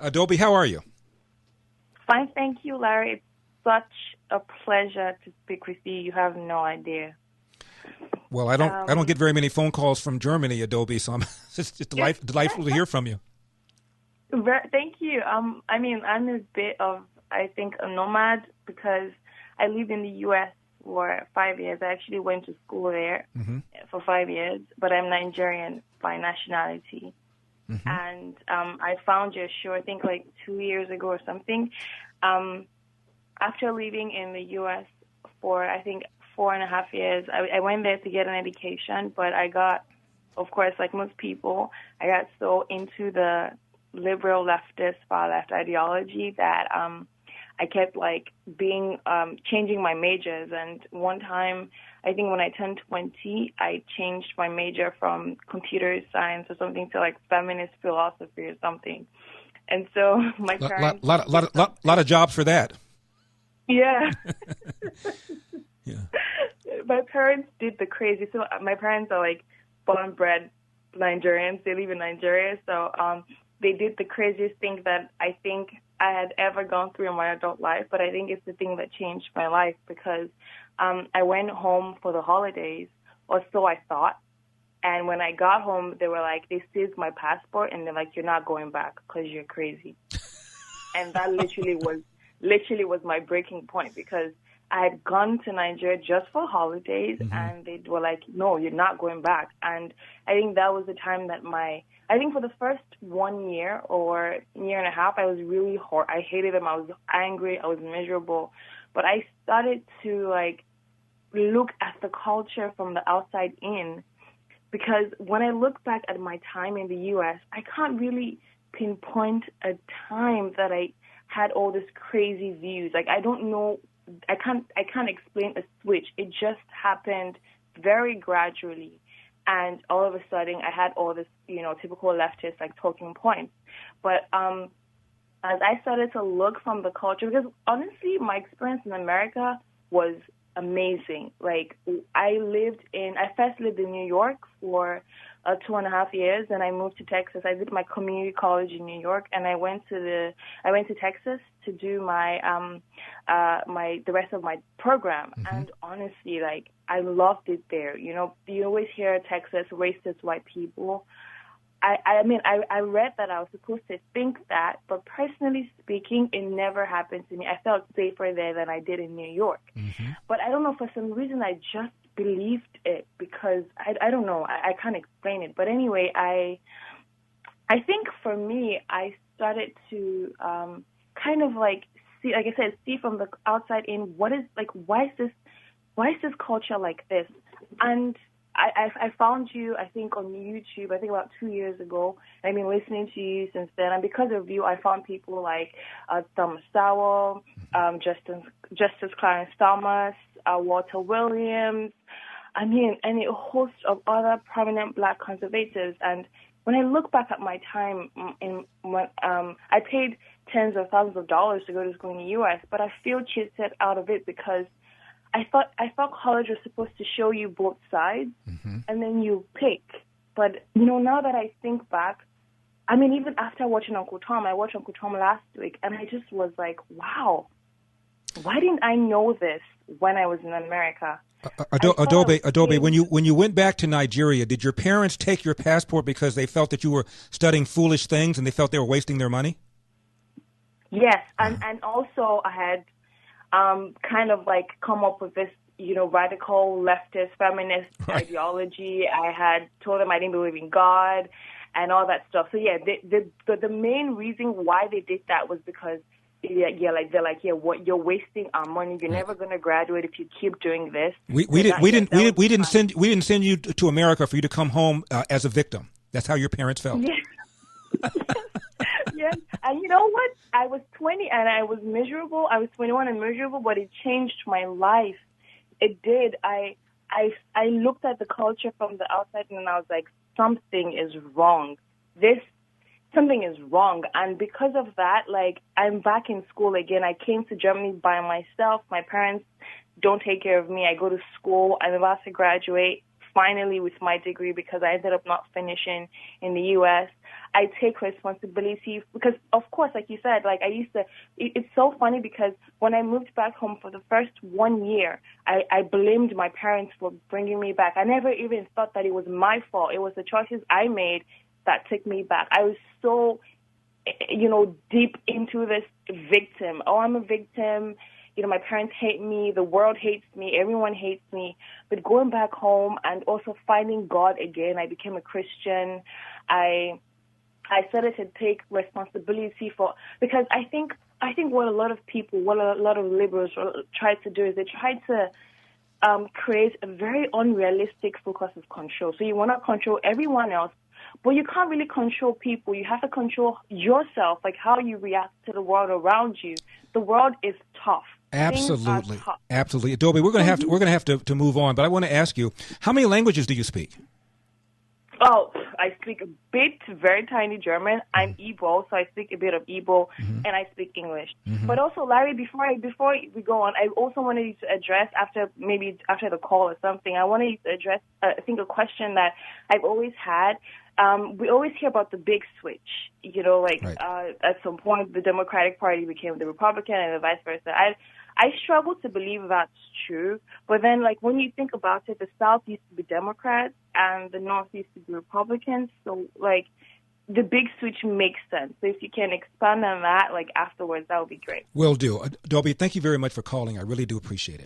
Adobe, how are you? Fine, thank you, Larry. It's such a pleasure to speak with you. You have no idea. Well, I don't get very many phone calls from Germany, Adobe, so it's just delightful to hear from you. Thank you. I'm a bit of, I think, a nomad because I lived in the U.S. for 5 years. I actually went to school there for 5 years, but I'm Nigerian by nationality. Mm-hmm. And I found your show, I think, like 2 years ago or something. After living in the U.S. for, I think, 4.5 years, I went there to get an education, but I got, of course, like most people, I got so into the liberal leftist, far left ideology that I kept like changing my majors. And one time, I think when I turned 20, I changed my major from computer science or something to like feminist philosophy or something. And so my parents... Lot of jobs for that. Yeah. Yeah. My parents did the crazy. So my parents are like born and bred Nigerians. They live in Nigeria. So they did the craziest thing that I think I had ever gone through in my adult life. But I think it's the thing that changed my life because I went home for the holidays, or so I thought. And when I got home, they were like, they seized my passport and they're like, you're not going back because you're crazy. And that literally was my breaking point because I had gone to Nigeria just for holidays, and they were like, no, you're not going back. And I think that was the time that I think for the first 1 year or year and a half, I was really I hated them. I was angry. I was miserable. But I started to, like, look at the culture from the outside in, because when I look back at my time in the U.S., I can't really pinpoint a time that I had all these crazy views. Like, I don't know. I can't explain a switch. It just happened very gradually. And all of a sudden, I had all this, typical leftist, like, talking points. But as I started to look from the culture, because honestly, my experience in America was amazing. Like, I first lived in New York for 2.5 years, and I moved to Texas. I did my community college in New York, and I went to Texas to do my the rest of my program. And honestly, like, I loved it there. You always hear Texas racist white people. I read that I was supposed to think that, but personally speaking, it never happened to me. I felt safer there than I did in New York. But I don't know, for some reason, I just believed it because I don't know. I can't explain it. But anyway, I think for me, I started to kind of like see, like I said, see from the outside in why is this culture like this? And I found you, I think, on YouTube, I think about 2 years ago. I've been listening to you since then. And because of you, I found people like Thomas Sowell, Justice Clarence Thomas, Walter Williams, and a host of other prominent black conservatives. And when I look back at my time, I paid tens of thousands of dollars to go to school in the U.S., but I feel cheated out of it because I thought college was supposed to show you both sides, and then you pick. But, now that I think back, even after watching Uncle Tom, I watched Uncle Tom last week, and I just was like, wow, why didn't I know this when I was in America? Adobe, when you went back to Nigeria, did your parents take your passport because they felt that you were studying foolish things and they felt they were wasting their money? Yes, and also I had kind of like come up with this, radical leftist feminist ideology. I had told them I didn't believe in God and all that stuff. So yeah, the main reason why they did that was because what, you're wasting our money. You're never going to graduate if you keep doing this. We didn't send you to America for you to come home as a victim. That's how your parents felt. Yeah. Yes, and you know what? I was 20 and I was miserable. I was 21 and miserable, but it changed my life. It did. I looked at the culture from the outside and I was like, something is wrong. Something is wrong. And because of that, like, I'm back in school again. I came to Germany by myself. My parents don't take care of me. I go to school. I'm about to graduate finally with my degree because I ended up not finishing in the U.S. I take responsibility because, of course, like you said, like I used to, it's so funny because when I moved back home for the first 1 year, I blamed my parents for bringing me back. I never even thought that it was my fault. It was the choices I made that took me back. I was so, deep into this victim. Oh, I'm a victim. My parents hate me. The world hates me. Everyone hates me. But going back home and also finding God again, I became a Christian. I started to take responsibility because I think what a lot of people, what a lot of liberals try to do is they try to create a very unrealistic focus of control. So you want to control everyone else, but you can't really control people. You have to control yourself, like how you react to the world around you. The world is tough. Absolutely, absolutely. Adobe, we're going to have to move on, but I want to ask you, how many languages do you speak? Oh, I speak a bit, very tiny German. I'm Igbo, so I speak a bit of Igbo, and I speak English. But also, Larry, before we go on, I also wanted you to address after the call or something. I wanted you to address, I think, a question that I've always had. We always hear about the big switch. Right. At some point, the Democratic Party became the Republican, and the vice versa. I struggle to believe that's true, but then, like, when you think about it, the South used to be Democrats and the North used to be Republicans, so, like, the big switch makes sense. So if you can expand on that, like, afterwards, that would be great. Will do. Adobe, thank you very much for calling. I really do appreciate it.